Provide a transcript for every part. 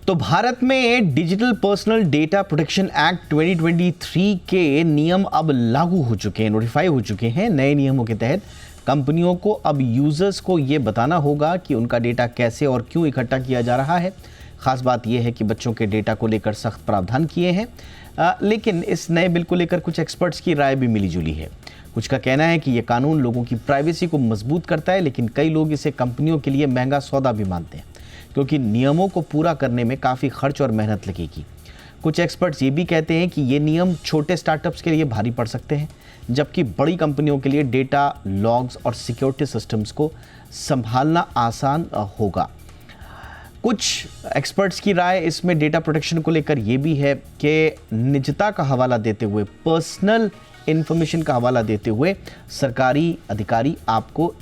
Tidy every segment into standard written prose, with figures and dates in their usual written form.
तो भारत में digital personal data protection act 2023 के नियम अब लागू हो चुके हैं, नोटिफाई हो चुके हैं। नए नियमों के तहत कंपनियों को अब यूजर्स को ये बताना होगा कि उनका डेटा कैसे और क्यों इकट्ठा किया जा रहा है। खास बात यह है कि बच्चों के डेटा को लेकर सख्त प्रावधान किए हैं, लेकिन इस नए बिल को लेकर कुछ एक्सपर्ट्स की राय भी मिली जुली है। कुछ का कहना है कि यह कानून लोगों की प्राइवेसी को मजबूत करता है, लेकिन कई लोग इसे कंपनियों के लिए महंगा सौदा भी मानते हैं, क्योंकि नियमों को पूरा करने में काफ़ी खर्च और मेहनत लगेगी। कुछ एक्सपर्ट्स ये भी कहते हैं कि ये नियम छोटे स्टार्टअप्स के लिए भारी पड़ सकते हैं, जबकि बड़ी कंपनियों के लिए डेटा लॉग्स और सिक्योरिटी सिस्टम्स को संभालना आसान होगा। कुछ एक्सपर्ट्स की राय इसमें डेटा प्रोटेक्शन को लेकर ये भी है कि निजता का हवाला देते हुए, पर्सनल इंफॉर्मेशन का हवाला देते हुए सरकारी अधिकारी आपको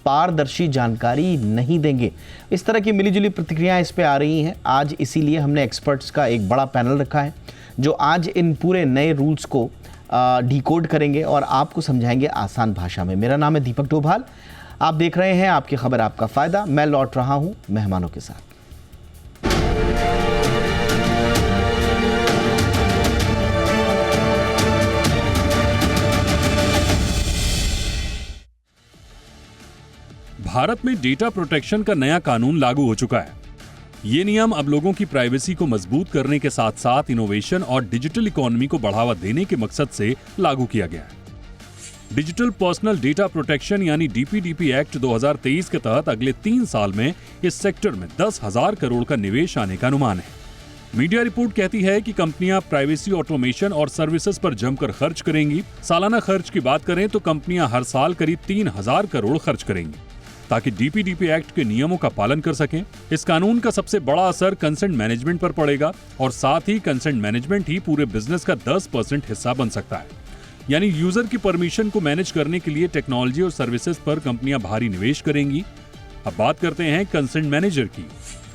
पारदर्शी जानकारी नहीं देंगे। इस तरह की मिलीजुली प्रतिक्रियाएं इस पे आ रही हैं। आज इसीलिए हमने एक्सपर्ट्स का एक बड़ा पैनल रखा है, जो आज इन पूरे नए रूल्स को डिकोड करेंगे और आपको समझाएंगे आसान भाषा में। मेरा नाम है दीपक डोभाल, आप देख रहे हैं आपकी खबर आपका फायदा। मैं लौट रहा हूं मेहमानों के साथ। भारत में डेटा प्रोटेक्शन का नया कानून लागू हो चुका है। ये नियम अब लोगों की प्राइवेसी को मजबूत करने के साथ साथ इनोवेशन और डिजिटल इकोनॉमी को बढ़ावा देने के मकसद से लागू किया गया है। डिजिटल पर्सनल डेटा प्रोटेक्शन यानी डीपीडीपी एक्ट 2023 के तहत अगले 3 साल में इस सेक्टर में 10,000 करोड़ का निवेश आने का अनुमान है। मीडिया रिपोर्ट कहती है कि कंपनियां प्राइवेसी ऑटोमेशन और सर्विसेज पर जमकर खर्च करेंगी। सालाना खर्च की बात करें तो कंपनियां हर साल करीब 3,000 करोड़ खर्च करेंगी ताकि डीपीडीपी एक्ट के नियमों का पालन कर सकें। इस कानून का सबसे बड़ा असर कंसेंट मैनेजमेंट पर पड़ेगा और साथ ही कंसेंट मैनेजमेंट ही पूरे बिजनेस का 10% हिस्सा बन सकता है। यानी यूजर की परमिशन को मैनेज करने के लिए टेक्नोलॉजी और सर्विसेज पर कंपनियां भारी निवेश करेंगी। अब बात करते हैं कंसेंट मैनेजर की।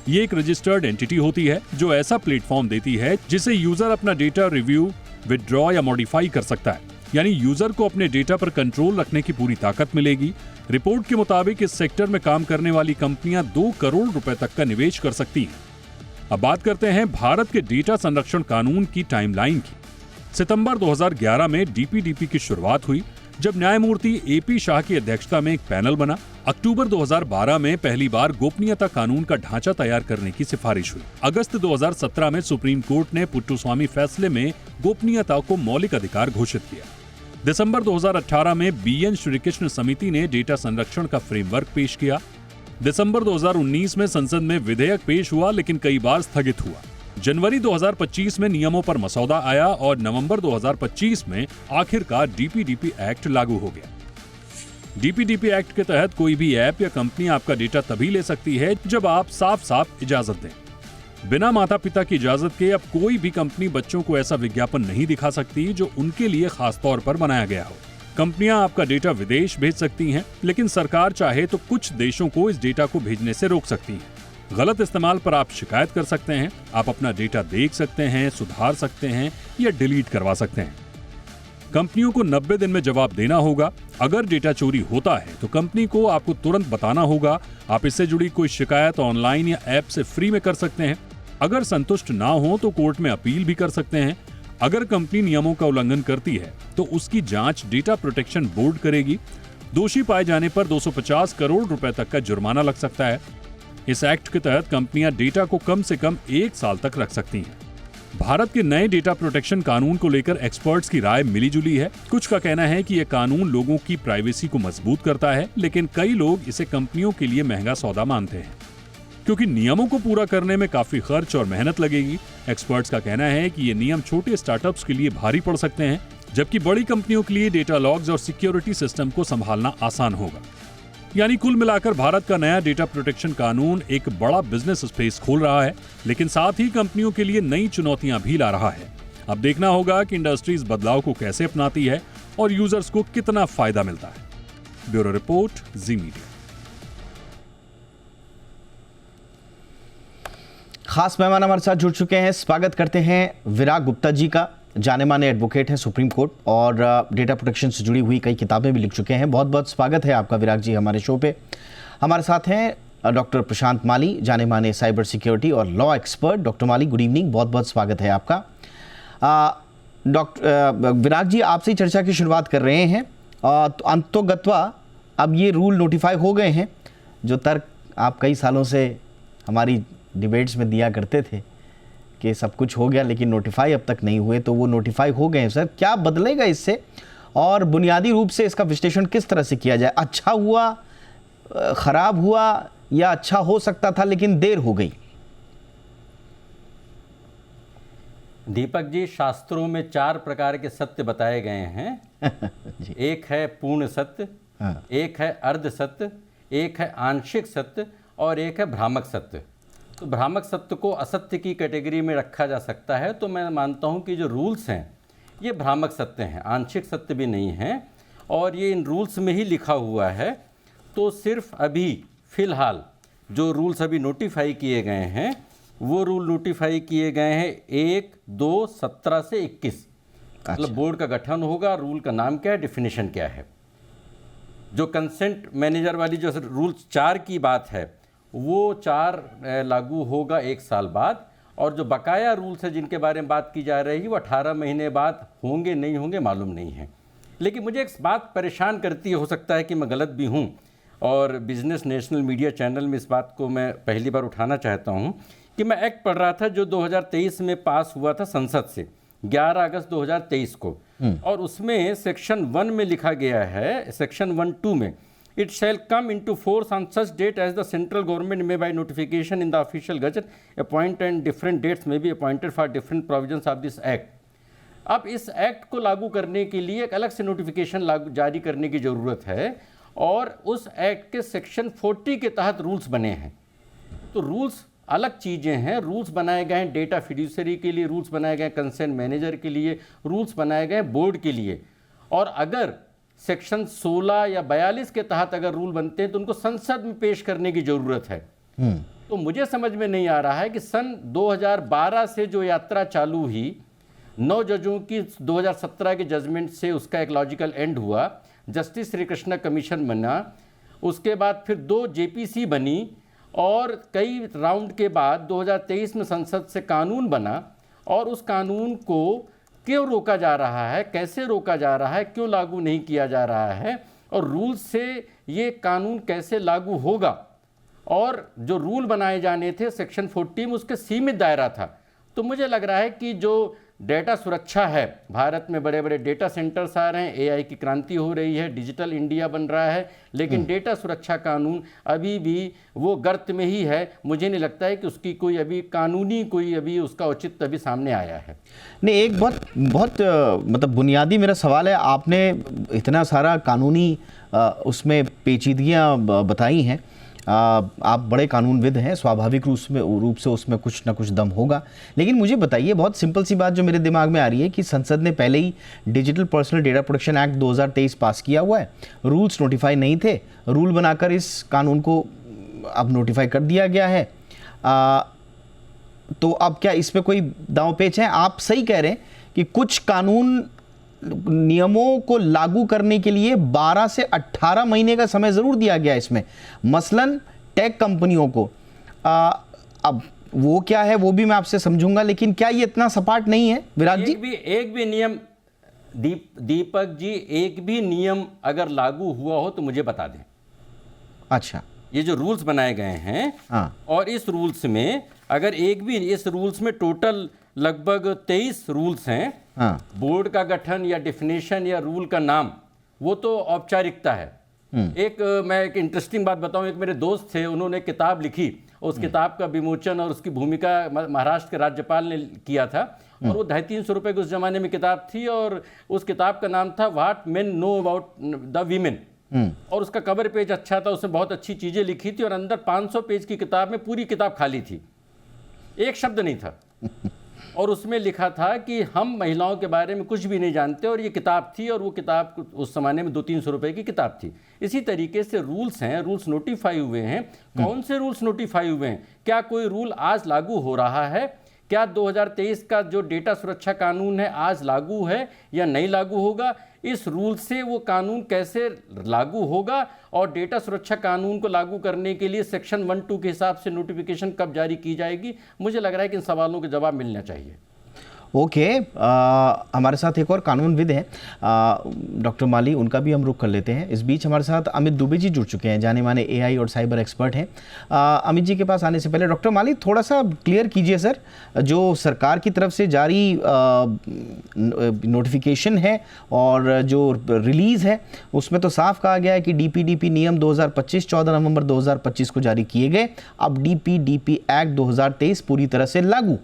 ये एक रजिस्टर्ड एंटिटी होती है जो ऐसा प्लेटफॉर्म देती है जिसे यूजर अपना डेटा रिव्यू, विथड्रॉ या मॉडिफाई कर सकता है। यानी यूजर को अपने डेटा पर कंट्रोल रखने की पूरी ताकत मिलेगी। रिपोर्ट के मुताबिक इस सेक्टर में काम करने वाली कंपनियां 2 करोड़ रुपए तक का निवेश कर सकती हैं। अब बात करते हैं भारत के डेटा संरक्षण कानून की टाइमलाइन की। सितंबर 2011 में डीपीडीपी की शुरुआत हुई, जब न्यायमूर्ति एपी शाह की अध्यक्षता में एक पैनल बना। अक्टूबर 2012 में पहली बार गोपनीयता कानून का ढांचा तैयार करने की सिफारिश हुई। अगस्त 2017 में सुप्रीम कोर्ट ने पुट्टुस्वामी फैसले में गोपनीयता को मौलिक अधिकार घोषित किया। दिसंबर 2018 में बीएन श्रीकृष्ण समिति ने डेटा संरक्षण का फ्रेमवर्क पेश किया। दिसंबर 2019 में संसद में विधेयक पेश हुआ, लेकिन कई बार स्थगित हुआ। जनवरी 2025 में नियमों पर मसौदा आया और नवंबर 2025 में आखिरकार डीपीडीपी एक्ट लागू हो गया। डीपीडीपी एक्ट के तहत कोई भी ऐप या कंपनी आपका डेटा तभी ले सकती है जब आप साफ साफ इजाजत दें। बिना माता पिता की इजाजत के अब कोई भी कंपनी बच्चों को ऐसा विज्ञापन नहीं दिखा सकती जो उनके लिए खास तौर पर बनाया गया हो। कंपनियां आपका डेटा विदेश भेज सकती हैं, लेकिन सरकार चाहे तो कुछ देशों को इस डेटा को भेजने से रोक सकती है। गलत इस्तेमाल पर आप शिकायत कर सकते हैं। आप अपना डेटा देख सकते हैं, सुधार सकते हैं या डिलीट करवा सकते हैं। कंपनियों को 90 दिन में जवाब देना होगा। अगर डेटा चोरी होता है तो कंपनी को आपको तुरंत बताना होगा। आप इससे जुड़ी कोई शिकायत ऑनलाइन या ऐप से फ्री में कर सकते हैं। अगर संतुष्ट ना हो तो कोर्ट में अपील भी कर सकते हैं। अगर कंपनी नियमों का उल्लंघन करती है तो उसकी जांच डेटा प्रोटेक्शन बोर्ड करेगी। दोषी पाए जाने पर 250 करोड़ रुपए तक का जुर्माना लग सकता है। इस एक्ट के तहत कंपनियां डेटा को कम से कम 1 साल तक रख सकती हैं। भारत के नए डेटा प्रोटेक्शन कानून को लेकर एक्सपर्ट्स की राय मिली जुली है। कुछ का कहना है कि यह कानून लोगों की प्राइवेसी को मजबूत करता है, लेकिन कई लोग इसे कंपनियों के लिए महंगा सौदा मानते हैं, क्योंकि नियमों को पूरा करने में काफी खर्च और मेहनत लगेगी। एक्सपर्ट्स का कहना है कि ये नियम छोटे स्टार्टअप्स के लिए भारी पड़ सकते हैं, जबकि बड़ी कंपनियों के लिए डेटा लॉग्स और सिक्योरिटी सिस्टम को संभालना आसान होगा। यानी कुल मिलाकर भारत का नया डेटा प्रोटेक्शन कानून एक बड़ा बिजनेस स्पेस खोल रहा है, लेकिन साथ ही कंपनियों के लिए नई चुनौतियां भी ला रहा है। अब देखना होगा कि इंडस्ट्री इस बदलाव को कैसे अपनाती है और यूजर्स को कितना फायदा मिलता है। ब्यूरो रिपोर्ट, जी मीडिया। खास मेहमान हमारे साथ जुड़ चुके हैं। स्वागत करते हैं विराग गुप्ता जी का। जाने माने एडवोकेट हैं सुप्रीम कोर्ट और डेटा प्रोटेक्शन से जुड़ी हुई कई किताबें भी लिख चुके हैं। बहुत बहुत स्वागत है आपका विराग जी हमारे शो पे। हमारे साथ हैं डॉक्टर प्रशांत माली, जाने माने साइबर सिक्योरिटी और लॉ एक्सपर्ट। डॉक्टर माली, गुड इवनिंग, बहुत बहुत स्वागत है आपका। डॉक्टर विराग जी, आपसे ही चर्चा की शुरुआत कर रहे हैं। तो अंतोगत्वा अब ये रूल नोटिफाई हो गए हैं। जो तर्क आप कई सालों से हमारी डिबेट्स में दिया करते थे कि सब कुछ हो गया लेकिन नोटिफाई अब तक नहीं हुए, तो वो नोटिफाई हो गए हैं। सर, क्या बदलेगा इससे और बुनियादी रूप से इसका विश्लेषण किस तरह से किया जाए? अच्छा हुआ, खराब हुआ, या अच्छा हो सकता था लेकिन देर हो गई? दीपक जी, शास्त्रों में 4 प्रकार के सत्य बताए गए हैं। एक है पूर्ण सत्य, एक है अर्ध सत्य, एक है आंशिक सत्य और एक है भ्रामक सत्य। तो भ्रामक सत्य को असत्य की कैटेगरी में रखा जा सकता है। तो मैं मानता हूं कि जो रूल्स हैं ये भ्रामक सत्य हैं, आंशिक सत्य भी नहीं हैं, और ये इन रूल्स में ही लिखा हुआ है। तो सिर्फ अभी फ़िलहाल जो रूल्स अभी नोटिफाई किए गए हैं वो रूल नोटिफाई किए गए हैं 1/2/17 से 21। मतलब बोर्ड का गठन होगा, रूल का नाम क्या है, डिफिनीशन क्या है। जो कंसेंट मैनेजर वाली जो रूल 4 की बात है वो 4 लागू होगा 1 साल बाद, और जो बकाया रूल्स है जिनके बारे में बात की जा रही है वो 18 महीने बाद होंगे, नहीं होंगे मालूम नहीं है। लेकिन मुझे एक बात परेशान करती है, हो सकता है कि मैं गलत भी हूँ, और बिजनेस नेशनल मीडिया चैनल में इस बात को मैं पहली बार उठाना चाहता हूँ कि मैं एक्ट पढ़ रहा था जो 2023 में पास हुआ था संसद से 11 अगस्त 2023 को, और उसमें सेक्शन 1 में लिखा गया है, सेक्शन 1(2) में, it shall come into force on such date as the central government may by notification in the official gazette appoint and different dates may be appointed for different provisions of this act. अब इस act को लागू करने के लिए एक अलग से नोटिफिकेशन जारी करने की ज़रूरत है, और उस एक्ट के सेक्शन 40 के तहत रूल्स बने हैं। तो रूल्स अलग चीज़ें हैं। रूल्स बनाए गए हैं डेटा फिड्यूसरी के लिए, रूल्स बनाए गए हैं कंसेंट मैनेजर के लिए, रूल्स बनाए गए हैं बोर्ड के लिए। और अगर सेक्शन 16 या 42 के तहत अगर रूल बनते हैं तो उनको संसद में पेश करने की ज़रूरत है। तो मुझे समझ में नहीं आ रहा है कि सन 2012 से जो यात्रा चालू हुई, 9 जजों की 2017 के जजमेंट से उसका एक लॉजिकल एंड हुआ, जस्टिस श्री कृष्णा कमीशन बना, उसके बाद फिर 2 जेपीसी बनी, और कई राउंड के बाद 2023 में संसद से कानून बना, और उस कानून को क्यों रोका जा रहा है, कैसे रोका जा रहा है, क्यों लागू नहीं किया जा रहा है, और रूल से ये कानून कैसे लागू होगा, और जो रूल बनाए जाने थे सेक्शन 40 में उसके सीमित दायरा था। तो मुझे लग रहा है कि जो डेटा सुरक्षा है, भारत में बड़े बड़े डेटा सेंटर्स आ रहे हैं, एआई की क्रांति हो रही है, डिजिटल इंडिया बन रहा है, लेकिन डेटा सुरक्षा कानून अभी भी वो गर्त में ही है। मुझे नहीं लगता है कि उसकी कोई अभी कानूनी कोई अभी उसका औचित्य अभी सामने आया है। नहीं, एक बहुत मतलब बुनियादी मेरा सवाल है। आपने इतना सारा कानूनी उसमें पेचीदगियाँ बताई हैं। आप बड़े कानूनविद हैं, स्वाभाविक रूप से उसमें कुछ ना कुछ दम होगा। लेकिन मुझे बताइए, बहुत सिंपल सी बात जो मेरे दिमाग में आ रही है कि संसद ने पहले ही digital personal data protection act 2023 pass किया हुआ है, रूल्स नोटिफाई नहीं थे, रूल बनाकर इस कानून को अब नोटिफाई कर दिया गया है। तो अब क्या इसमें कोई दांव पेच है? आप सही कह रहे हैं कि कुछ कानून नियमों को लागू करने के लिए 12 से 18 महीने का समय जरूर दिया गया इसमें, मसलन टेक कंपनियों को। अब वो क्या है वो भी मैं आपसे समझूंगा, लेकिन क्या ये इतना सपाट नहीं है विराग जी? एक भी नियम दीपक जी, एक भी नियम अगर लागू हुआ हो तो मुझे बता दें। अच्छा, ये जो रूल्स बनाए गए हैं, हाँ, और इस रूल्स में अगर एक भी, इस रूल्स में टोटल लगभग 23 रूल्स हैं। हाँ, बोर्ड का गठन या डिफिनेशन या रूल का नाम वो तो औपचारिकता है। मैं एक इंटरेस्टिंग बात बताऊं, एक मेरे दोस्त थे, उन्होंने किताब लिखी, उस किताब का विमोचन और उसकी भूमिका महाराष्ट्र के राज्यपाल ने किया था, और वो 250-300 रुपए की उस जमाने में किताब थी, और उस किताब का नाम था what main know about the women, और उसका कवर पेज अच्छा था, उसमें बहुत अच्छी चीजें लिखी थी, और अंदर 500 पेज की किताब में पूरी किताब खाली थी, एक शब्द नहीं था। और उसमें लिखा था कि हम महिलाओं के बारे में कुछ भी नहीं जानते, और ये किताब थी, और वो किताब उस ज़माने में 200-300 रुपए की किताब थी। इसी तरीके से रूल्स हैं, रूल्स नोटिफाई हुए हैं। कौन से रूल्स नोटिफाई हुए हैं? क्या कोई रूल आज लागू हो रहा है? क्या 2023 का जो डेटा सुरक्षा कानून है आज लागू है या नहीं लागू होगा, इस रूल से वो कानून कैसे लागू होगा, और डेटा सुरक्षा कानून को लागू करने के लिए सेक्शन 1(2) के हिसाब से नोटिफिकेशन कब जारी की जाएगी। मुझे लग रहा है कि इन सवालों के जवाब मिलना चाहिए। ओके, हमारे साथ एक और कानूनविद हैं डॉक्टर माली, उनका भी हम रुख कर लेते हैं। इस बीच हमारे साथ अमित दुबे जी जुड़ चुके हैं, जाने माने एआई और साइबर एक्सपर्ट हैं। अमित जी के पास आने से पहले डॉक्टर माली थोड़ा सा क्लियर कीजिए सर, जो सरकार की तरफ से जारी नोटिफिकेशन है और जो रिलीज़ है उसमें तो साफ कहा गया है कि डीपीडीपी नियम 2025 14 नवंबर 2025 को जारी किए गए। अब डीपीडीपी एक्ट 2023 पूरी तरह से लागू,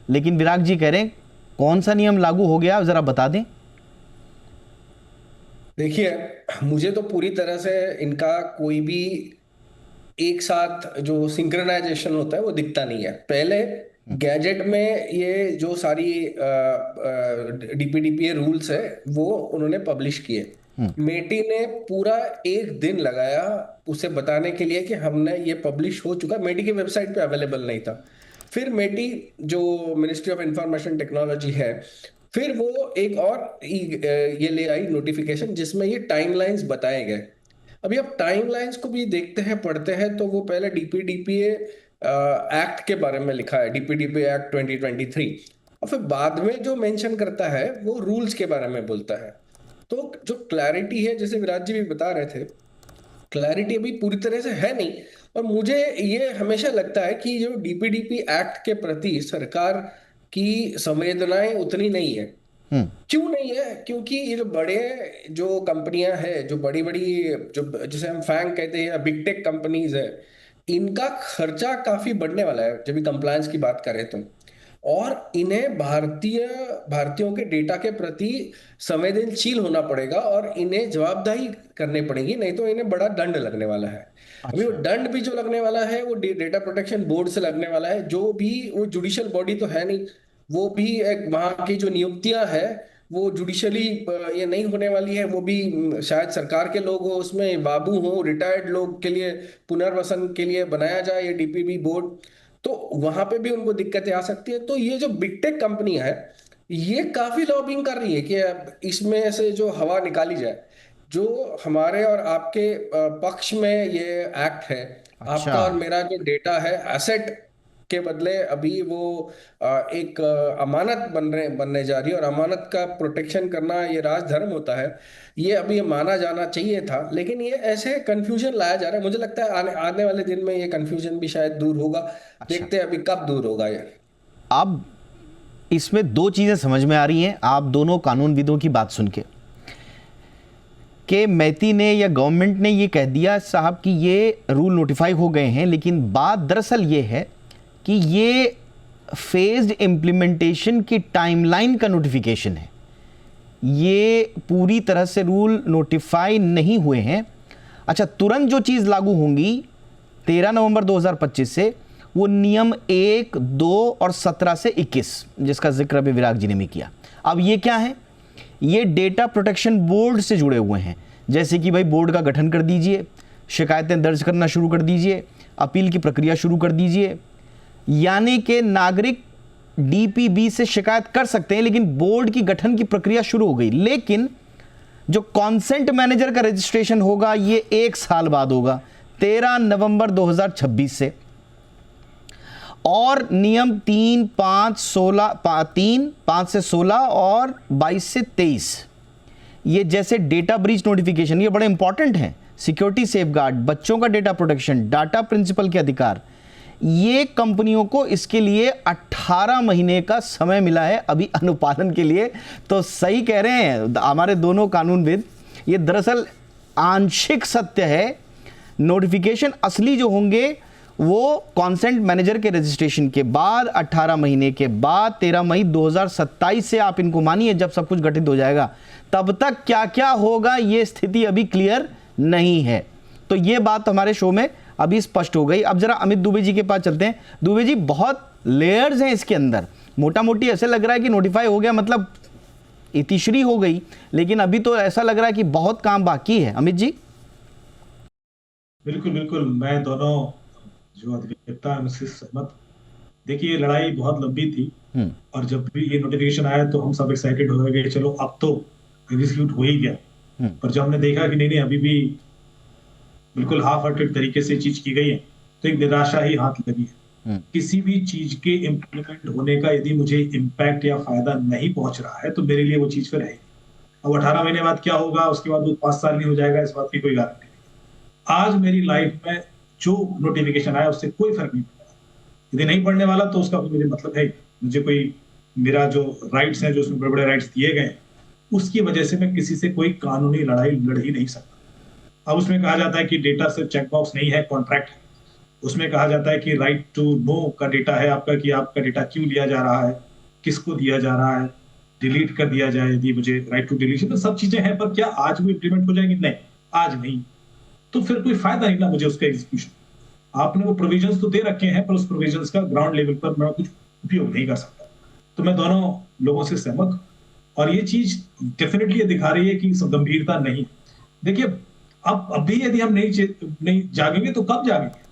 लेकिन विराग जी कह रहे हैं कौन सा नियम लागू हो गया, जरा बता दें। देखिए, मुझे तो पूरी तरह से इनका कोई भी एक साथ जो सिंक्रोनाइजेशन होता है वो दिखता नहीं है। पहले गैजेट में ये जो सारी डीपीडीपी रूल्स है वो उन्होंने पब्लिश किए। मेटी ने पूरा एक दिन लगाया उसे बताने के लिए कि हमने ये पब्लिश हो चुका, मेटी की वेबसाइट पे अवेलेबल नहीं था। फिर मेटी जो मिनिस्ट्री ऑफ इंफॉर्मेशन टेक्नोलॉजी है, फिर वो एक और ये ले आई नोटिफिकेशन जिसमें ये टाइमलाइंस बताए गए। अभी आप टाइमलाइंस को भी देखते हैं, पढ़ते हैं, तो वो पहले डीपीडीपीए एक्ट के बारे में लिखा है, डीपीडीपी एक्ट 2023, और फिर बाद में जो मेंशन करता है वो रूल्स के बारे में बोलता है। तो जो क्लैरिटी है, जैसे विराज जी भी बता रहे थे, क्लैरिटी अभी पूरी तरह से है नहीं। और मुझे ये हमेशा लगता है कि जो डीपीडीपी एक्ट के प्रति सरकार की संवेदनाएं उतनी नहीं है। क्यों नहीं है? क्योंकि ये जो बड़े जो कंपनियां हैं, जो बड़ी बड़ी जो जिसे हम फैंग कहते हैं, बिग टेक कंपनीज है, इनका खर्चा काफी बढ़ने वाला है जब भी कंप्लायंस की बात करें तो। और इन्हें भारतीयों के डेटा के प्रति संवेदनशील होना पड़ेगा और इन्हें जवाबदेही करनी पड़ेगी, नहीं तो इन्हें बड़ा दंड लगने वाला है। अभी वो दंड भी जो लगने वाला है वो डेटा प्रोटेक्शन बोर्ड से लगने वाला है, जो भी वो जुडिशियल बॉडी तो है नहीं, वो भी एक वहां की जो नियुक्तियां है वो जुडिशली ये नहीं होने वाली है, वो भी शायद सरकार के लोग हो, उसमें बाबू हो, रिटायर्ड लोग के लिए पुनर्वसन के लिए बनाया जाए ये डीपीबी बोर्ड, तो वहां पे भी उनको दिक्कतें आ सकती है। तो ये जो बिग टेक कंपनी है ये काफी लॉबिंग कर रही है कि इसमें से जो हवा निकाली जाए, जो हमारे और आपके पक्ष में ये एक्ट है। आपका और मेरा जो डेटा है एसेट के बदले अभी वो एक अमानत बनने जा रही है, और अमानत का प्रोटेक्शन करना ये राजधर्म होता है। ये अभी माना जाना चाहिए था, लेकिन ये ऐसे कंफ्यूजन लाया जा रहा है। मुझे लगता है आने वाले दिन में ये कंफ्यूजन भी शायद दूर होगा। देखते हैं अभी कब दूर होगा ये। अब इसमें दो चीजें समझ में आ रही हैं आप दोनों कानूनविदों की बात सुन के, कि मैती ने या गवर्नमेंट ने ये कह दिया साहब कि ये रूल नोटिफाई हो गए हैं, लेकिन बात दरअसल ये है कि ये फेज्ड इम्प्लीमेंटेशन की टाइमलाइन का नोटिफिकेशन है। ये पूरी तरह से रूल नोटिफाई नहीं हुए हैं। अच्छा, तुरंत जो चीज़ लागू होंगी 13 नवंबर 2025 से, वो नियम 1, 2 और 17 से 21 जिसका जिक्र अभी विराग जी ने भी किया। अब ये क्या है? ये डेटा प्रोटेक्शन बोर्ड से जुड़े हुए हैं, जैसे कि भाई बोर्ड का गठन कर दीजिए, शिकायतें दर्ज करना शुरू कर दीजिए, अपील की प्रक्रिया शुरू कर दीजिए। यानी कि नागरिक डीपीबी से शिकायत कर सकते हैं, लेकिन बोर्ड की गठन की प्रक्रिया शुरू हो गई। लेकिन जो कॉन्सेंट मैनेजर का रजिस्ट्रेशन होगा ये 1 साल बाद होगा, 13 नवंबर 2026 से। और नियम 3, 5 से 16 और 22 से 23, ये जैसे डेटा ब्रीच नोटिफिकेशन, ये बड़े इंपॉर्टेंट हैं। सिक्योरिटी सेफगार्ड, बच्चों का डेटा प्रोटेक्शन, डाटा प्रिंसिपल के अधिकार, ये कंपनियों को इसके लिए 18 महीने का समय मिला है अभी अनुपालन के लिए। तो सही कह रहे हैं हमारे दोनों कानूनविद, ये दरअसल आंशिक सत्य है। नोटिफिकेशन असली जो होंगे वो कॉन्सेंट मैनेजर के रजिस्ट्रेशन के बाद 18 महीने के बाद 13 मई 2027 से आप इनको मानिए, जब सब कुछ गठित हो जाएगा। तब तक क्या क्या होगा ये स्थिति अभी क्लियर नहीं है। तो ये बात हमारे शो में अभी स्पष्ट हो गई। अब जरा अमित दुबे जी के पास चलते हैं। दुबे जी, बहुत लेयर्स हैं इसके अंदर। मोटा मोटी ऐसे लग रहा है कि नोटिफाई हो गया मतलब इतिश्री हो गई, लेकिन अभी तो ऐसा लग रहा है कि बहुत काम बाकी है। अमित जी। बिल्कुल बिल्कुल, मैं दोनों जो अधिवक्ता है उनसे सहमत देखिए ये लड़ाई बहुत लंबी थी, और जब भी ये नोटिफिकेशन आया तो हम सब एक्साइटेड हो गए, चलो अब तो एग्जीक्यूट हो ही गया। पर जब हमने देखा कि नहीं अभी भी बिल्कुल हाफ हार्टेड तरीके से चीज की गई है, तो एक निराशा ही हाथ लगी है। किसी भी चीज के इम्प्लीमेंट होने का यदि मुझे इम्पैक्ट या फायदा नहीं पहुंच रहा है तो मेरे लिए वो चीज फिर है। अब 18 महीने बाद क्या होगा, उसके बाद वो 5 साल नहीं हो जाएगा, इस बात की कोई गारंटी नहीं। आज मेरी लाइफ में जो नोटिफिकेशन आया उससे कोई फर्क नहीं पड़ा। यदि नहीं पढ़ने वाला तो उसका मुझे मतलब है, मुझे कोई मेरा जो राइट्स हैं, जो उसमें बड़े बड़े राइट्स दिए गए, उसकी वजह से मैं किसी से कोई कानूनी लड़ाई लड़ ही नहीं सकता। अब उसमें कहा जाता है कि डेटा सिर्फ चेकबॉक्स नहीं है, कॉन्ट्रैक्ट है। उसमें कहा जाता है कि राइट टू नो का डेटा है आपका, कि आपका डेटा क्यों लिया जा रहा है, किसको दिया जा रहा है, डिलीट कर दिया जाए यदि मुझे राइट टू डिलीशन, तो सब चीजें हैं। पर क्या आज वो इम्प्लीमेंट हो जाएंगी? नहीं, आज नहीं। तो फिर कोई फायदा नहीं ना मुझे उसका एग्जीक्यूशन। आपने वो प्रोविजंस तो दे रखे हैं, पर उस प्रोविजंस का ग्राउंड लेवल पर मैं कुछ उपयोग नहीं कर सकता। तो मैं दोनों लोगों से सहमत हूं, और ये चीज डेफिनेटली ये दिखा रही है कि गंभीरता नहीं है। देखिए अब अभी यदि हम नहीं जागेंगे तो कब जागेंगे?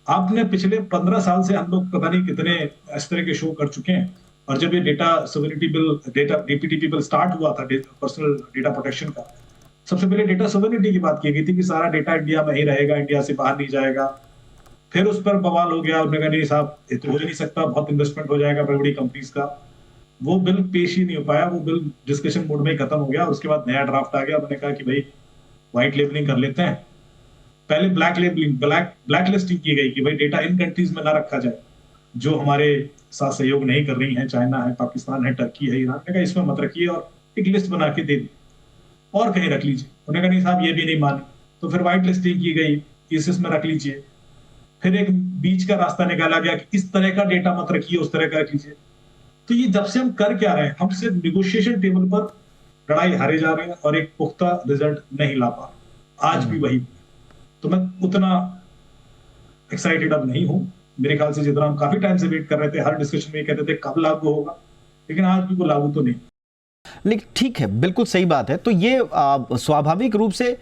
आपने पिछले 15 साल से हम लोग पता नहीं कितने इस तरह के शो कर चुके हैं, और जब ये data sovereignty bill, data DPTP bill start हुआ था, पर्सनल डेटा प्रोटेक्शन का, सबसे पहले डेटा सोवरेनिटी की बात की गई थी कि सारा डेटा इंडिया में ही रहेगा, इंडिया से बाहर नहीं जाएगा। फिर उस पर बवाल हो गया, उन्होंने कहा नहीं साहब ये तो हो नहीं सकता, बहुत इन्वेस्टमेंट हो जाएगा बड़ी बड़ी कंपनीज का। वो बिल पेश ही नहीं हो पाया, वो बिल डिस्कशन मोड में ही खत्म हो गया। उसके बाद नया ड्राफ्ट आ गया, उन्होंने कहा कि भाई व्हाइट लेबलिंग कर लेते हैं। पहले ब्लैक लेबलिंग, ब्लैक लिस्टिंग की गई कि भाई डेटा इन कंट्रीज में ना रखा जाए जो हमारे साथ सहयोग नहीं कर रही हैं, चाइना है, पाकिस्तान है, टर्की है, ईरान। ने कहा इसमें मत रखिए, और एक लिस्ट बना के दे दी, और कहीं रख लीजिए। उन्होंने कहा नहीं साहब ये भी नहीं माने, तो फिर व्हाइट लिस्टिंग की गई, इस में रख लीजिए। फिर एक बीच का रास्ता निकाला गया कि इस तरह का डेटा मत रखिए, उस तरह का रख लीजिए। तो ये जब से हम कर क्या रहे हैं, हम सिर्फ निगोशिएशन टेबल पर लड़ाई हारे जा रहे हैं और एक पुख्ता रिजल्ट नहीं ला पा रहे। आज भी वही। तो मैं उतना एक्साइटेड अब नहीं हूं। मेरे ख्याल से जितना हम काफी टाइम से वेट कर रहे थे, हर डिस्कशन में ये कहते थे कब लागू होगा, लेकिन आज भी वो लागू तो नहीं। लेकिन ठीक है, बिल्कुल सही बात है। तो ये स्वाभाविक रूप से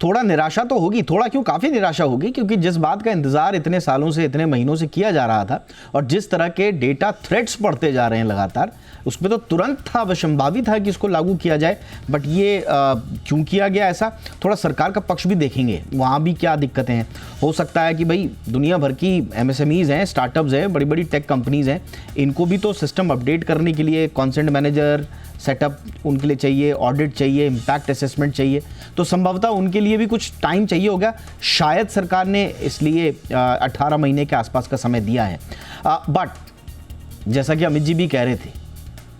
थोड़ा निराशा तो होगी, थोड़ा क्यों, काफ़ी निराशा होगी, क्योंकि जिस बात का इंतज़ार इतने सालों से, इतने महीनों से किया जा रहा था, और जिस तरह के डेटा थ्रेट्स बढ़ते जा रहे हैं लगातार, उसमें तो तुरंत था, वशंभावी था कि इसको लागू किया जाए। बट ये क्यों किया गया ऐसा, थोड़ा सरकार का पक्ष भी देखेंगे, वहाँ भी क्या दिक्कतें हैं। हो सकता है कि भाई दुनिया भर की MSMEs हैं, स्टार्टअप्स हैं, बड़ी बड़ी टेक कंपनीज़ हैं, इनको भी तो सिस्टम अपडेट करने के लिए कंसेंट मैनेजर सेटअप उनके लिए चाहिए, ऑडिट चाहिए, इम्पैक्ट असेसमेंट चाहिए, तो संभवतः उनके लिए भी कुछ टाइम चाहिए होगा। शायद सरकार ने इसलिए 18 महीने के आसपास का समय दिया है। बट जैसा कि अमित जी भी कह रहे थे,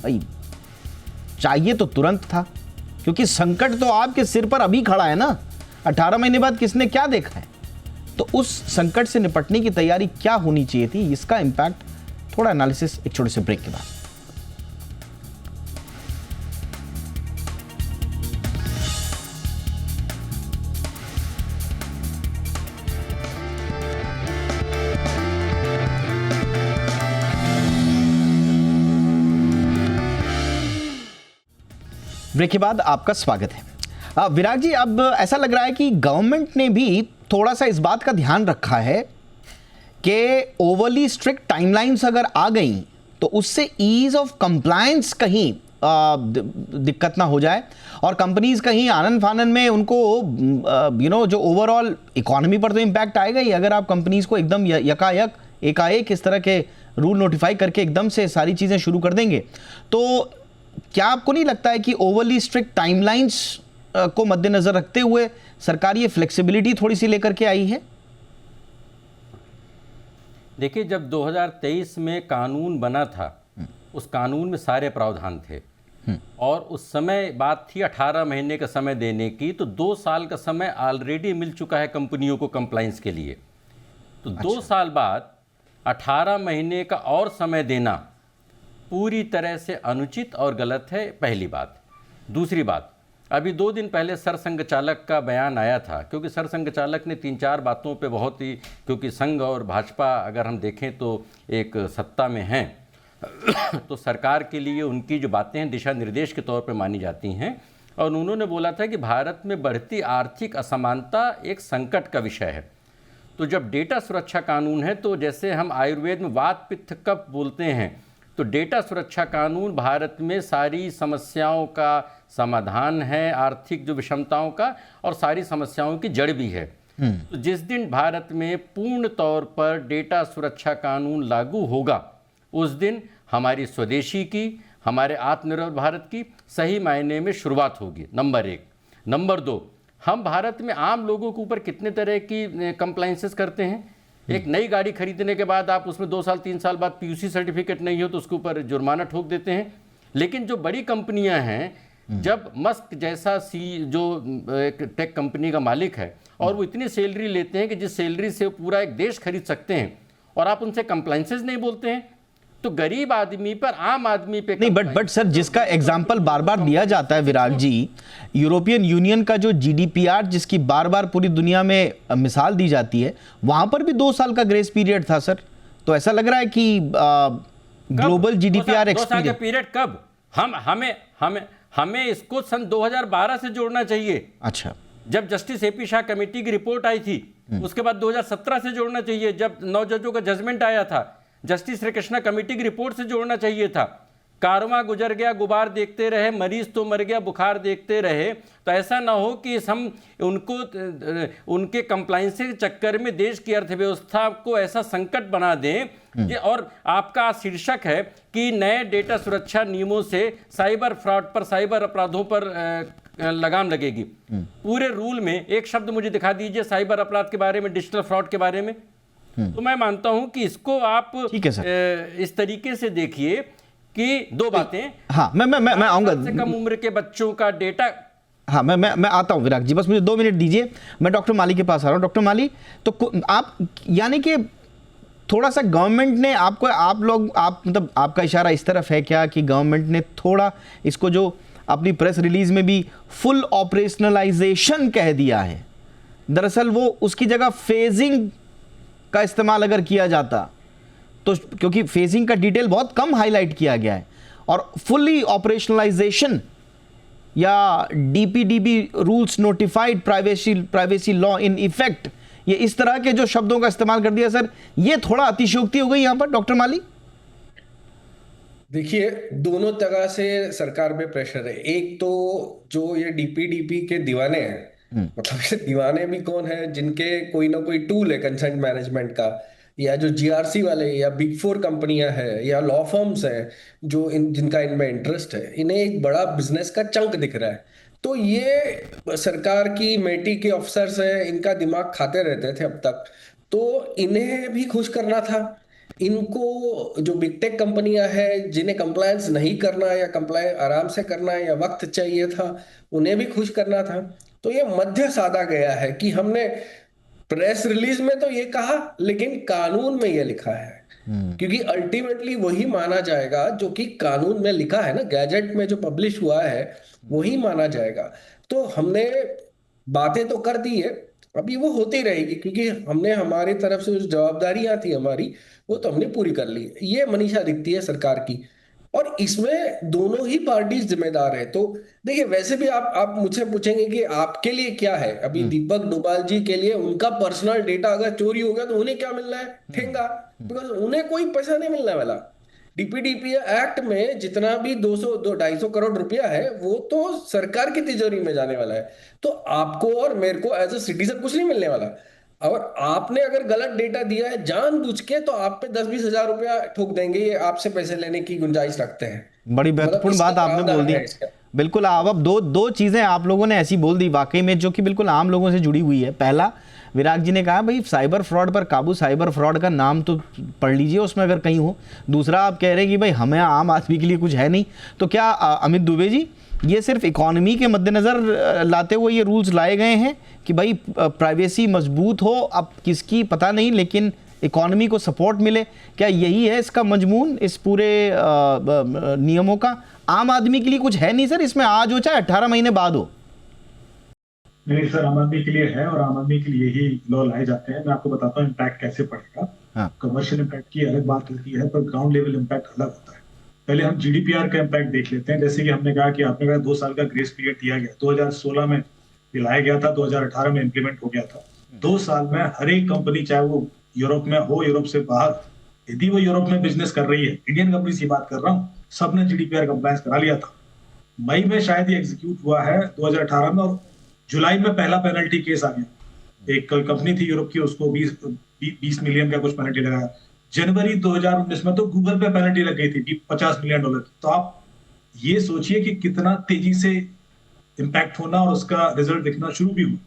भाई चाहिए तो तुरंत था, क्योंकि संकट तो आपके सिर पर अभी खड़ा है ना। 18 महीने बाद किसने क्या देखा है, तो उस संकट से निपटने की तैयारी क्या होनी चाहिए थी, इसका इम्पैक्ट थोड़ा एनालिसिस एक छोटे से ब्रेक के बाद। ब्रेक के बाद आपका स्वागत है। विराग जी, अब ऐसा लग रहा है कि गवर्नमेंट ने भी थोड़ा सा इस बात का ध्यान रखा है कि ओवरली स्ट्रिक्ट टाइमलाइंस अगर आ गई तो उससे ईज ऑफ कंप्लायंस कहीं दिक्कत ना हो जाए, और कंपनीज कहीं आनन फानन में उनको जो ओवरऑल इकोनॉमी पर तो इम्पैक्ट आएगा ही। अगर आप कंपनीज को एकदम एकाएक इस तरह के रूल नोटिफाई करके एकदम से सारी चीज़ें शुरू कर देंगे, तो क्या आपको नहीं लगता है कि ओवरली स्ट्रिक्ट टाइमलाइंस को मद्देनजर रखते हुए सरकार ये फ्लेक्सिबिलिटी थोड़ी सी लेकर के आई है? देखिए, जब 2023 में कानून बना था, उस कानून में सारे प्रावधान थे, और उस समय बात थी 18 महीने का समय देने की, तो 2 साल का समय ऑलरेडी मिल चुका है कंपनियों को कंप्लाइंस के लिए। तो 2 साल बाद 18 महीने का और समय देना पूरी तरह से अनुचित और गलत है, पहली बात। दूसरी बात, अभी 2 दिन पहले सरसंघ चालक का बयान आया था, क्योंकि सरसंघ चालक ने 3-4 बातों पे बहुत ही, क्योंकि संघ और भाजपा अगर हम देखें तो एक सत्ता में हैं, तो सरकार के लिए उनकी जो बातें हैं दिशा निर्देश के तौर पे मानी जाती हैं। और उन्होंने बोला था कि भारत में बढ़ती आर्थिक असमानता एक संकट का विषय है। तो जब डेटा सुरक्षा कानून है, तो जैसे हम आयुर्वेद में वात पित्त कफ बोलते हैं, तो डेटा सुरक्षा कानून भारत में सारी समस्याओं का समाधान है, आर्थिक जो विषमताओं का, और सारी समस्याओं की जड़ भी है। तो जिस दिन भारत में पूर्ण तौर पर डेटा सुरक्षा कानून लागू होगा, उस दिन हमारी स्वदेशी की, हमारे आत्मनिर्भर भारत की सही मायने में शुरुआत होगी, नंबर 1। नंबर 2, हम भारत में आम लोगों के ऊपर कितने तरह की कंप्लाइंसेस करते हैं। एक नई गाड़ी खरीदने के बाद आप उसमें 2 साल 3 साल बाद पीयूसी सर्टिफिकेट नहीं हो तो उसके ऊपर जुर्माना ठोक देते हैं। लेकिन जो बड़ी कंपनियां हैं, जब मस्क जैसा जो एक टेक कंपनी का मालिक है और वो इतनी सैलरी लेते हैं कि जिस सैलरी से वो पूरा एक देश खरीद सकते हैं, और आप उनसे कंप्लाइंसेस नहीं बोलते हैं, तो गरीब आदमी पर, आम आदमी पे नहीं। बट सर, जिसका एग्जाम्पल बार बार दिया जाता है विराग जी, यूरोपियन यूनियन का जो GDPR, जिसकी बार बार पूरी दुनिया में मिसाल दी जाती है, वहां पर भी 2 साल का ग्रेस पीरियड था सर। तो ऐसा लग रहा है कि ग्लोबल GDPR एक्सपीरियड पीरियड कब, हमें इसको सन 2012 से जोड़ना चाहिए। अच्छा, जब जस्टिस AP शाह कमेटी की रिपोर्ट आई थी, उसके बाद 2017 से जोड़ना चाहिए, जब 9 जजों का जजमेंट आया था। जस्टिस श्री कृष्णा कमेटी की रिपोर्ट से जोड़ना चाहिए था। कारवां गुजर गया, गुबार देखते रहे, मरीज तो मर गया, बुखार देखते रहे। तो ऐसा ना हो कि हम उनके कंप्लाइंस के चक्कर में देश की अर्थव्यवस्था को ऐसा संकट बना दें। और आपका शीर्षक है कि नए डेटा सुरक्षा नियमों से साइबर फ्रॉड पर, साइबर अपराधों पर लगाम लगेगी। पूरे रूल में एक शब्द मुझे दिखा दीजिए साइबर अपराध के बारे में, डिजिटल फ्रॉड के बारे में। तो मैं मानता हूं कि इसको आप इस तरीके से देखिए कि 2 बातें। हाँ, मैं आऊंगा। सबसे कम उम्र के बच्चों का डेटा। हाँ, मैं आता हूं विराग जी, बस मुझे 2 मिनट दीजिए। मैं डॉक्टर माली के पास आ रहा हूं। डॉक्टर माली, तो आप, यानी कि थोड़ा सा गवर्नमेंट ने मतलब आपका इशारा इस तरफ है क्या कि गवर्नमेंट ने थोड़ा इसको, जो अपनी प्रेस रिलीज में भी फुल ऑपरेशनलाइजेशन कह दिया है, दरअसल वो उसकी जगह फेजिंग का इस्तेमाल अगर किया जाता तो, क्योंकि फेजिंग का डिटेल बहुत कम हाईलाइट किया गया है, और फुल्ली ऑपरेशनलाइजेशन या DPDP rules notified privacy law in effect, ये इस तरह के जो शब्दों का इस्तेमाल कर दिया सर, ये थोड़ा अतिशयोक्ति हो गई यहां पर डॉक्टर माली। देखिए, दोनों तरह से सरकार पे प्रेशर है। एक तो जो ये DPDP के दीवाने हैं, मतलब ये दीवाने भी कौन है, जिनके कोई ना कोई टूल है कंसेंट मैनेजमेंट का, या जो GRC वाले या बिग 4 कंपनियां हैं या लॉ फर्म्स हैं जो जिनका इनमें इंटरेस्ट है, इन्हें एक बड़ा बिजनेस का चंक दिख रहा है। तो ये सरकार की मेटी के ऑफिसर्स हैं, इनका दिमाग खाते रहते थे अब तक, तो इन्हें भी खुश करना था। इनको जो बिग टेक कंपनियां हैं जिन्हें कंप्लायंस नहीं करना या कंप्लायंस आराम से करना है या वक्त चाहिए था, उन्हें भी खुश करना था। तो ये मध्य साधा गया है कि हमने प्रेस रिलीज में तो ये कहा, लेकिन कानून में ये लिखा है, क्योंकि अल्टीमेटली वही माना जाएगा जो कि कानून में लिखा है ना, गैजेट में जो पब्लिश हुआ है वही माना जाएगा। तो हमने बातें तो कर दी है, अभी वो होती रहेगी, क्योंकि हमने हमारी तरफ से जो जवाबदारियां थी हमारी, वो तो हमने पूरी कर ली। ये मनीषा दिखती है सरकार की, और इसमें दोनों ही पार्टी जिम्मेदार है। तो देखिए, वैसे भी आप मुझे पूछेंगे कि आपके लिए क्या है, अभी दीपक डोभाल जी के लिए उनका पर्सनल डेटा अगर चोरी हो गया तो उन्हें क्या मिलना है, ठेंगा, बिकॉज उन्हें कोई पैसा नहीं मिलने वाला। DPDP एक्ट में जितना भी 200-250 करोड़ रुपया है, वो तो सरकार की तिजोरी में जाने वाला है। तो आपको और मेरे को एज अ सिटीजन कुछ नहीं मिलने वाला। और आपने अगर गलत डेटा दिया है जानबूझ के, तो आप पे 10-20 हजार रुपया ठोक देंगे, ये आपसे पैसे लेने की गुंजाइश रखते हैं। बड़ी महत्वपूर्ण बात आपने बोल दी। बिल्कुल, अब दो चीजें आप लोगों ने ऐसी बोल दी वाकई में, जो कि बिल्कुल आम लोगों से जुड़ी हुई है। पहला, विराग जी ने कहा भाई साइबर फ्रॉड पर काबू, साइबर फ्रॉड का नाम तो पढ़ लीजिए उसमें अगर कहीं हो। दूसरा, आप कह रहे हैं कि भाई हमें आम आदमी के लिए कुछ है नहीं। तो क्या अमित दुबे जी, ये सिर्फ इकोनॉमी के मद्देनज़र लाते हुए ये रूल्स लाए गए हैं कि भाई प्राइवेसी मजबूत हो, अब किसकी पता नहीं, लेकिन इकोनॉमी को सपोर्ट मिले? क्या यही है इसका मजमून, इस पूरे नियमों का? आम आदमी के लिए कुछ है नहीं सर इसमें, आज हो चाहे 18 महीने बाद हो? नहीं सर, आम आदमी के लिए है, और आम आदमी के लिए ही लॉ लाए जाते हैं। मैं आपको बताता हूँ इम्पैक्ट कैसे पड़ेगा। कमर्शियल इम्पैक्ट की अलग बात होती है, पर ग्राउंड लेवल इम्पैक्ट अलग होता है। पहले हम GDPR का इम्पैक्ट देख लेते हैं। जैसे कि हमने कहा कि आपने कहा 2 साल का ग्रेस पीरियड दिया गया, 2016 में लाया गया था, 2018 में इम्प्लीमेंट हो गया था। 2 साल में हर एक कंपनी, चाहे वो यूरोप में हो, यूरोप से बाहर, यदि वो यूरोप में बिजनेस कर रही है, इंडियन कंपनी की बात कर रहा हूँ, सबने जीडीपीआर कंप्लायंस करा लिया था। मई में शायद ये एग्जीक्यूट हुआ है 2018 में, और जुलाई में पहला पेनल्टी केस आ गया। एक कंपनी थी यूरोप की, उसको 20 मिलियन का कुछ पेनल्टी लगाया। जनवरी 2019 में तो गूगल पे पेनल्टी लग गई थी $50 मिलियन की। तो आप ये सोचिए कि कितना तेजी से इंपैक्ट होना और उसका रिजल्ट दिखना शुरू भी हुआ।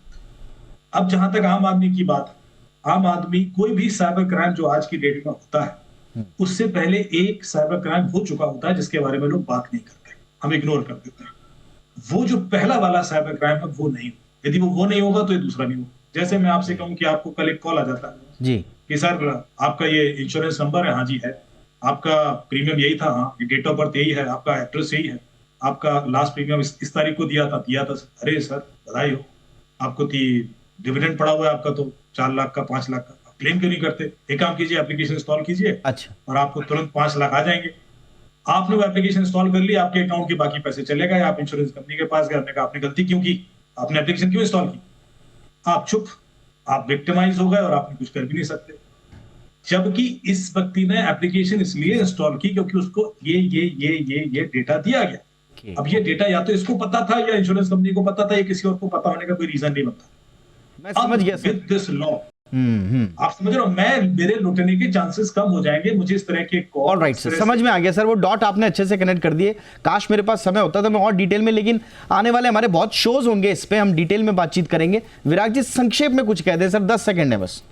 अब जहां तक आम आदमी की बात, आम आदमी कोई भी साइबर क्राइम जो आज की डेट में होता है, उससे पहले एक साइबर क्राइम हो चुका होता है जिसके बारे में लोग बात नहीं करते, हम इग्नोर कर देते हैं। वो जो पहला वाला साइबर क्राइम है वो नहीं, यदि वो नहीं होगा तो ये दूसरा नहीं होगा। जैसे मैं आपसे कहूं कि आपको कल एक कॉल आ जाता है जी कि सर आपका ये इंश्योरेंस नंबर है, हाँ जी है, आपका प्रीमियम यही था, हाँ, ये डेट ऑफ बर्थ यही है, आपका एड्रेस यही है, आपका लास्ट प्रीमियम इस तारीख को दिया था। अरे सर बधाई हो, आपको डिविडेंड पड़ा हुआ है आपका तो 4 लाख का, 5 लाख का, आप क्लेम क्यों नहीं करते? एक काम कीजिए, एप्लीकेशन इंस्टॉल कीजिए, अच्छा, और आपको तुरंत 5 लाख आ जाएंगे। आपने वो एप्लीकेशन इंस्टॉल कर ली, आपके अकाउंट के बाकी पैसे चले गए। आप इंश्योरेंस कंपनी के पास गए, आपने कहा आपने गलती क्यों की, आपने एप्लीकेशन क्यों इंस्टॉल की? आप चुप, आप विक्टिमाइज हो गए और आप कुछ कर भी नहीं सकते। जबकि इस व्यक्ति ने एप्लीकेशन इसलिए इंस्टॉल की क्योंकि उसको ये डेटा दिया गया। अब ये डेटा या तो इसको पता था या इंश्योरेंस कंपनी को पता था, या किसी और को पता होने का कोई रीजन नहीं बनता। मैं समझ गया विद दिस लॉ, आप समझ रहे हो, मेरे लुटने के चांसेस कम हो जाएंगे। मुझे इस तरह के ऑल राइट सर, समझ में आ गया सर, वो डॉट आपने अच्छे से कनेक्ट कर दिए। काश मेरे पास समय होता तो मैं और डिटेल में, लेकिन आने वाले हमारे बहुत शोज होंगे, इस पे हम डिटेल में बातचीत करेंगे। विराग जी संक्षेप में कुछ कह दें सर, 10 सेकंड है बस।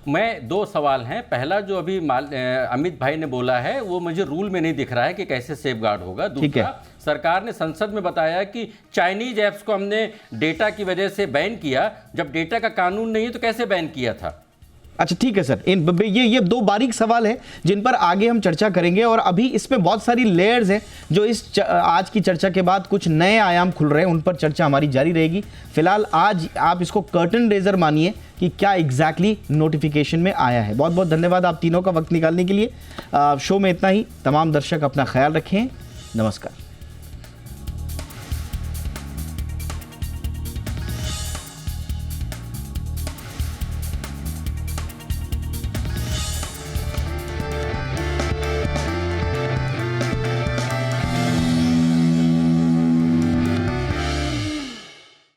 मैं 2 सवाल हैं। पहला जो अभी अमित भाई ने बोला है वो मुझे रूल में नहीं दिख रहा है कि कैसे सेफगार्ड होगा। दूसरा, सरकार ने संसद में बताया कि चाइनीज ऐप्स को हमने डेटा की वजह से बैन किया। जब डेटा का कानून नहीं है तो कैसे बैन किया था? अच्छा ठीक है सर, ये 2 बारीक सवाल है जिन पर आगे हम चर्चा करेंगे, और अभी इसमें बहुत सारी लेयर्स हैं जो इस आज की चर्चा के बाद कुछ नए आयाम खुल रहे हैं, उन पर चर्चा हमारी जारी रहेगी। फिलहाल आज आप इसको कर्टन रेजर मानिए कि क्या एग्जैक्टली नोटिफिकेशन में आया है। बहुत बहुत धन्यवाद आप तीनों का वक्त निकालने के लिए। शो में इतना ही। तमाम दर्शक अपना ख्याल रखें। नमस्कार।